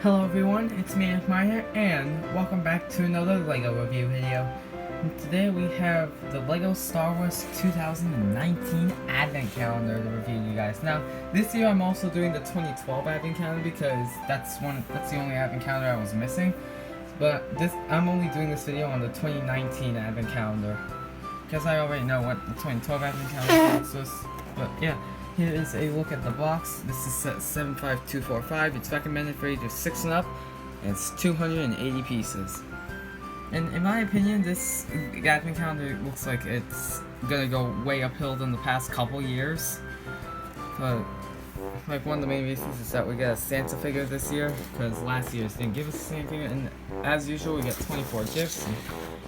Hello everyone, it's me, Maya, and welcome back to another LEGO review video. And today we have the LEGO Star Wars 2019 Advent Calendar to review, you guys. Now, this year I'm also doing the 2012 Advent Calendar because that's the only Advent Calendar I was missing. But I'm only doing this video on the 2019 Advent Calendar because I already know what the 2012 Advent Calendar is. But yeah. Here is a look at the box. This is set 75245. It's recommended for ages 6 and up, and it's 280 pieces. And in my opinion, this Advent calendar looks like it's gonna go way uphill than the past couple years. But like one of the main reasons is that we got a Santa figure this year, because last year's didn't give us a Santa figure, and as usual we get 24 gifts. And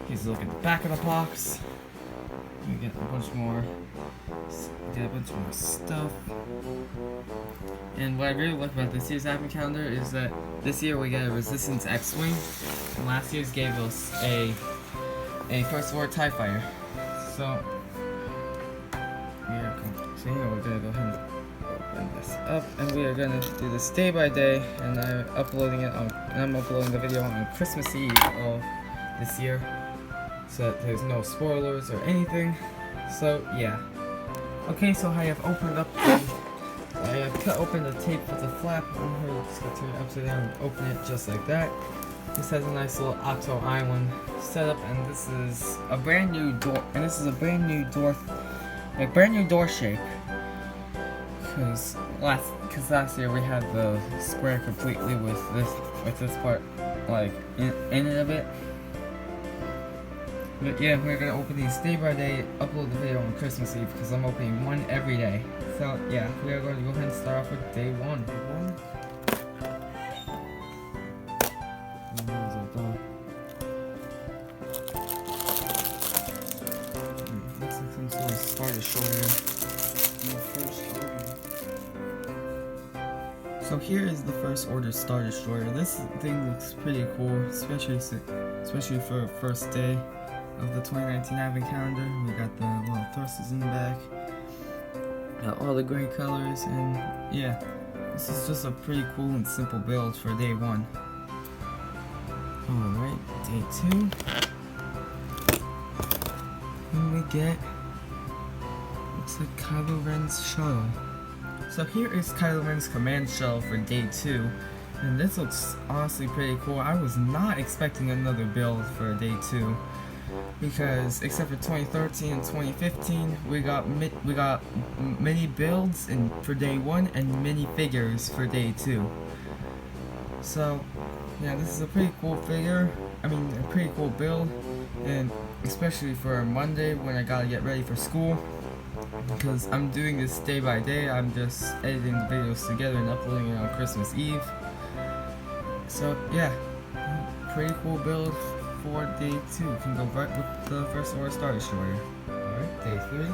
here's a look at the back of the box. We get a bunch more stuff. And what I really like about this year's Advent calendar is that this year we get a Resistance X-Wing, and last year's gave us a First Order TIE Fighter. So here we're gonna go ahead and open this up, and we are gonna do this day by day, and I'm uploading the video on Christmas Eve of this year, so that there's no spoilers or anything. So yeah. Okay, so I have cut open the tape with the flap. I'm here, just gonna turn it upside down and open it just like that. This has a nice little Octo Island setup, and this is a brand new door. And this is a brand new door shape. Because last year we had the square completely with this part like in it a bit. But yeah, we're gonna open these day by day, upload the video on Christmas Eve because I'm opening one every day. So yeah, we are going to go ahead and start off with day one. Looks like some sort of Star Destroyer. So here is the First Order Star Destroyer. This thing looks pretty cool, especially for first day of the 2019 Advent calendar. We got the little thrusters in the back, got all the gray colors, and yeah, this is just a pretty cool and simple build for day one. Alright, day two. And we get, looks like Kylo Ren's shuttle. So here is Kylo Ren's command shuttle for day two. And this looks honestly pretty cool. I was not expecting another build for day two, because except for 2013 and 2015, we got mini builds for day one and mini figures for day two. So yeah, this is a pretty cool figure. I mean, a pretty cool build, and especially for Monday when I gotta get ready for school, because I'm doing this day by day. I'm just editing the videos together and uploading it on Christmas Eve. So yeah, pretty cool build for day two. We can go right with the First Order Star Destroyer. Alright, day three.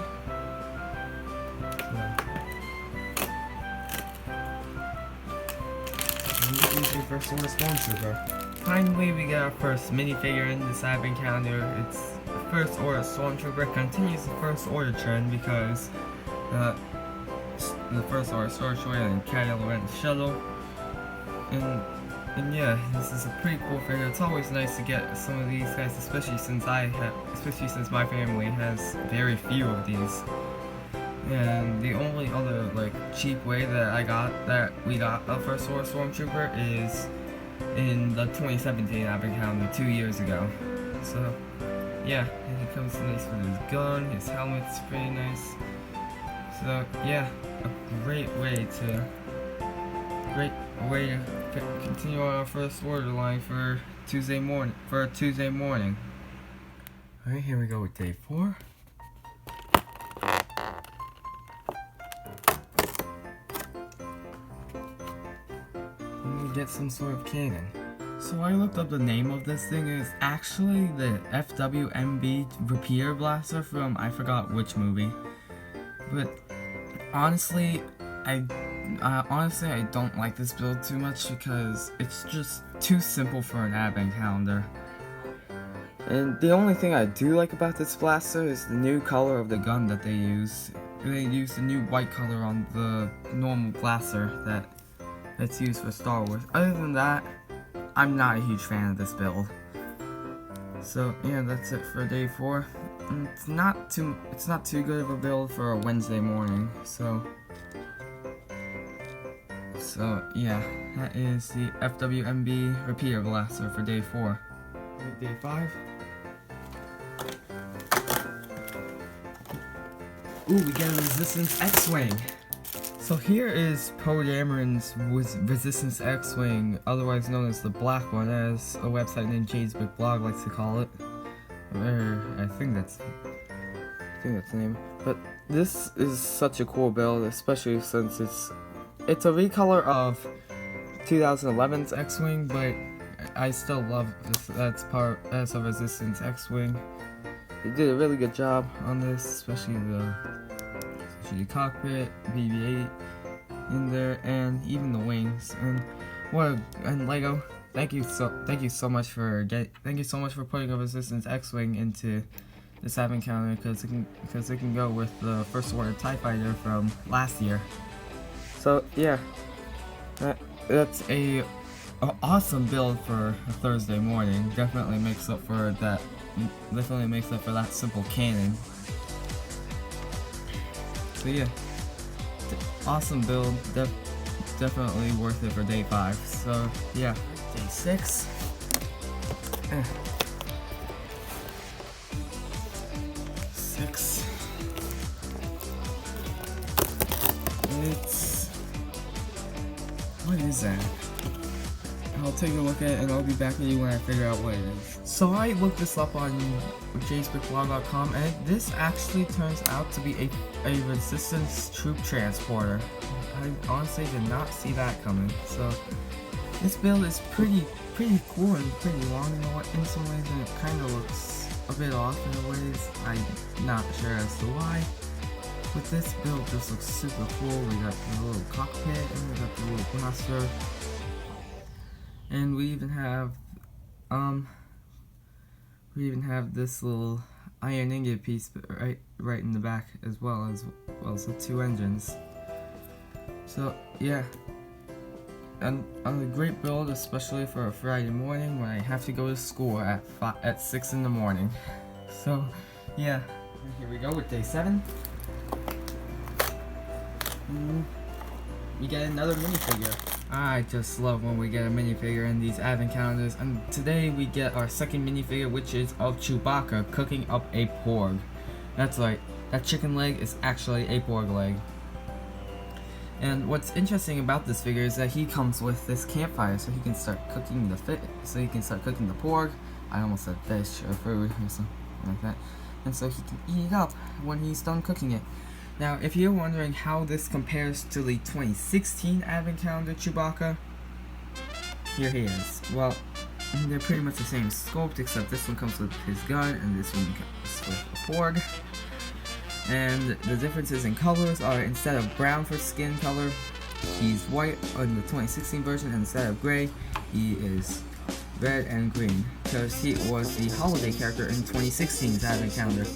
First Order Stormtrooper. Finally, we got our first minifigure in this Advent calendar. It's the First Order Stormtrooper. Continues the First Order trend because the First Order Star Destroyer and Kylo Ren's shuttle. And yeah, this is a pretty cool figure. It's always nice to get some of these guys, especially since my family has very few of these. And the only other like cheap way that we got a First Order Stormtrooper is in the 2017 Advent calendar 2 years ago. So yeah, and he comes nice with his gun, his helmet's pretty nice. So yeah, a great way to continue on our First Order line for Tuesday morning. Alright, here we go with day four. And we get some sort of cannon. So I looked up the name of this thing. It's actually the FWMB Repeater Blaster from I forgot which movie. But honestly, I don't like this build too much because it's just too simple for an Advent calendar. And the only thing I do like about this blaster is the new color of the gun that they use. They use the new white color on the normal blaster that that's used for Star Wars. Other than that, I'm not a huge fan of this build. So yeah, that's it for day 4. It's not too good of a build for a Wednesday morning. So yeah, that is the FWMB repeater blaster for day 4. Day 5. Ooh, we get a Resistance X-Wing. So here is Poe Dameron's Resistance X-Wing, otherwise known as the Black One, as a website named Jay's Big Blog likes to call it. I think that's the name. But this is such a cool build, especially since it's a recolor of 2011's X-Wing, but I still love this. That's a Resistance X-Wing. They did a really good job on this, especially the cockpit, BB-8 in there, and even the wings. And Lego, thank you so much for putting a Resistance X-Wing into this advent calendar, because it can go with the First Order TIE Fighter from last year. So yeah, that's a awesome build for a Thursday morning. Definitely makes up for that simple cannon. So yeah, awesome build. Definitely worth it for day 5. So yeah, day 6. What is that? I'll take a look at it and I'll be back with you when I figure out what it is. So I looked this up on jaysbigblog.com, and this actually turns out to be a Resistance troop transporter. I honestly did not see that coming. So this build is pretty cool and pretty long in some ways, and it kind of looks a bit off in ways. I'm not sure as to why. But this build just looks super cool. We got the little cockpit, and we got the little blaster, and we even have this little iron ingot piece right in the back as well as the 2 engines. So yeah, and a great build, especially for a Friday morning when I have to go to school at 6 in the morning. So yeah, here we go with day 7. We get another minifigure. I just love when we get a minifigure in these advent calendars, and today we get our second minifigure, which is of Chewbacca cooking up a porg. That's right, that chicken leg is actually a porg leg. And what's interesting about this figure is that he comes with this campfire, so he can start cooking the porg. I almost said fish or food or something like that. And so he can eat it up when he's done cooking it. Now, if you're wondering how this compares to the 2016 advent calendar Chewbacca, here he is. Well, they're pretty much the same sculpt, except this one comes with his gun and this one comes with a porg. And the differences in colors are, instead of brown for skin color, he's white on the 2016 version, and instead of gray, he is red and green, because he was the holiday character in 2016's advent calendar.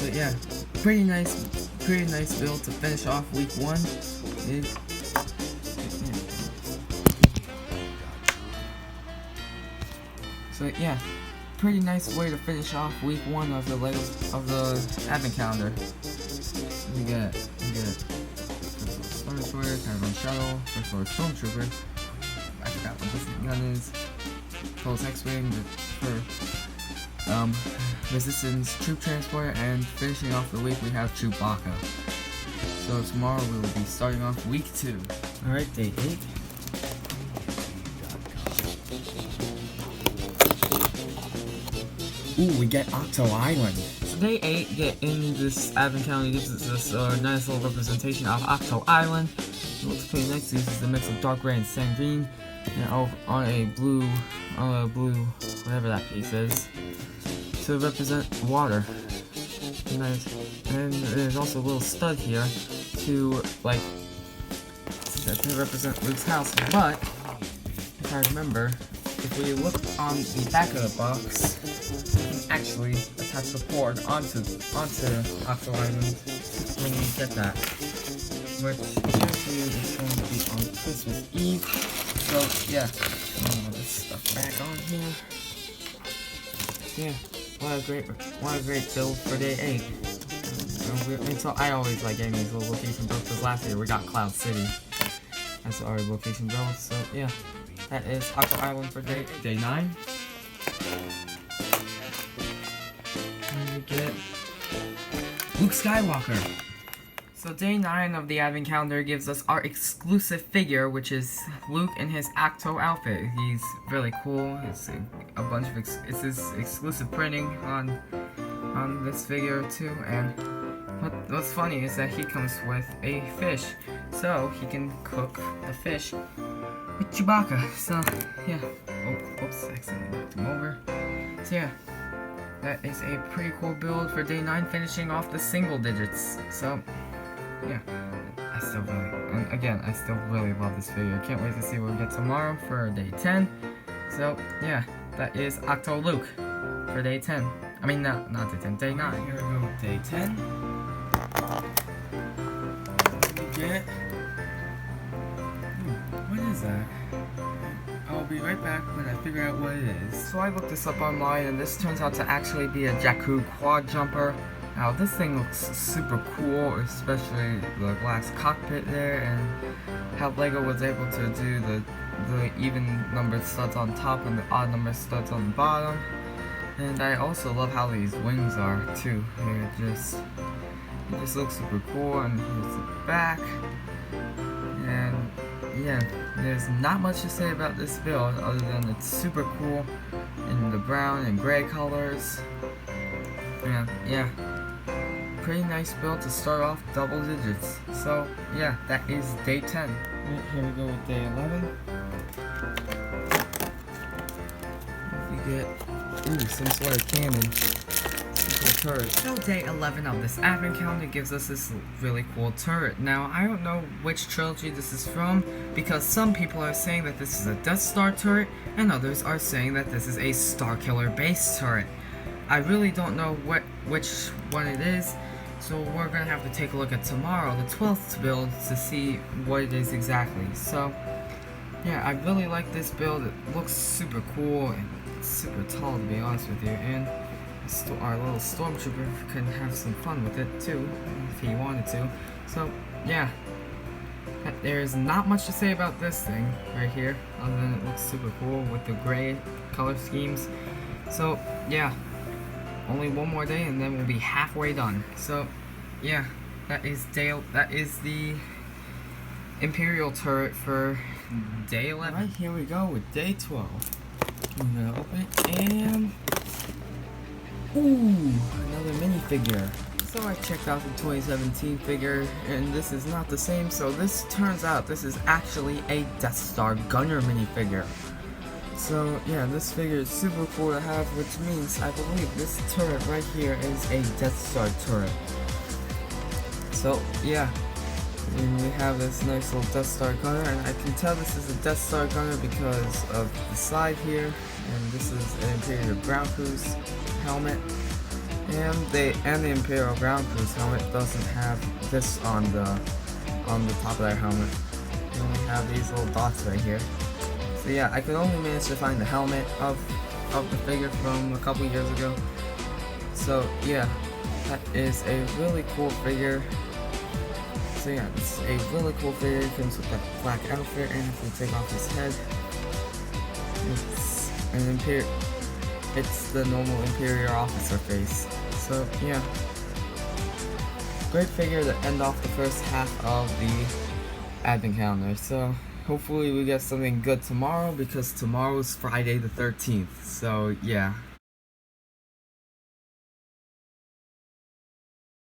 So yeah, pretty nice build to finish off week 1. So yeah, pretty nice way to finish off week 1 of the advent calendar. We get Star Destroyer, Caravan Shuttle, First Order Stormtrooper. I forgot what this gun is. Poe's X-Wing for Resistance troop transporter, and finishing off the week we have Chewbacca. So tomorrow we will be starting off week 2. Alright, day 8. Ooh, we get Ahch-To Island. So day 8, in this advent calendar, gives us nice little representation of Ahch-To Island. It looks pretty nice. This is a mix of dark gray and sand green, and on a blue, whatever that piece is, to represent water. Nice. And there's also a little stud here to represent Luke's house. But if I remember, if we look on the back of the box, you can actually attach the porg onto Ahch-To Island when you get that, which video is going to be on Christmas Eve. So yeah, all this stuff back on here. Yeah, what a great build for day 8. And so I always like getting these little location builds because last year we got Cloud City as our location build. So yeah, that is Aqua Island for day 9. And we get Luke Skywalker. So day 9 of the advent calendar gives us our exclusive figure, which is Luke in his Acto outfit. He's really cool. It's a bunch of it's his exclusive printing on this figure too. And what's funny is that he comes with a fish, so he can cook the fish with Chewbacca. So yeah. Oh, oops, accidentally knocked him over. So yeah. That is a pretty cool build for day 9, finishing off the single digits. So, yeah, I still really love this figure. Can't wait to see what we get tomorrow for day 10. So, yeah, that is Octo Luke for day 10. I mean, no, not day 10, day 9. Here we go with day 10. What do we get? What is that? I'll be right back when I figure out what it is. So I looked this up online, and this turns out to actually be a Jakku quad jumper. Now this thing looks super cool, especially the glass cockpit there, and how LEGO was able to do the even numbered studs on top and the odd numbered studs on the bottom. And I also love how these wings are too. It just looks super cool. And here's the back. And yeah, there's not much to say about this build other than it's super cool in the brown and gray colors. And yeah, pretty nice build to start off double digits. So yeah, that is day 10. Here we go with day 11. We get some sort of cannon. Turret. So day 11 of this advent calendar gives us this really cool turret. Now I don't know which trilogy this is from, because some people are saying that this is a Death Star turret and others are saying that this is a Starkiller base turret. I really don't know which one it is, so we're gonna have to take a look at tomorrow, the 12th build, to see what it is exactly. So yeah, I really like this build. It looks super cool and super tall, to be honest with you, and our little stormtrooper can have some fun with it too, if he wanted to. So yeah, there's not much to say about this thing right here, other than it looks super cool with the gray color schemes. So yeah, only one more day and then we'll be halfway done. So yeah, that is the Imperial turret for day 11. Right, here we go with day 12. I'm gonna open it and ooh, another minifigure. So I checked out the 2017 figure, and this is not the same, so this turns out this is actually a Death Star Gunner minifigure. So yeah, this figure is super cool to have, which means I believe this turret right here is a Death Star turret. So yeah, and we have this nice little Death Star Gunner, and I can tell this is a Death Star Gunner because of the side here, and this is an Imperial Ground Cruise helmet, and the Imperial Ground Cruise helmet doesn't have this on the top of their helmet. And we have these little dots right here. So yeah, I could only manage to find the helmet of the figure from a couple years ago. So yeah, that is a really cool figure. So yeah, it's a really cool figure. It comes with that black outfit, and if we take off his head, it's the normal Imperial officer face. So yeah, great figure to end off the first half of the advent calendar. So hopefully we get something good tomorrow, because tomorrow is Friday the 13th. So yeah.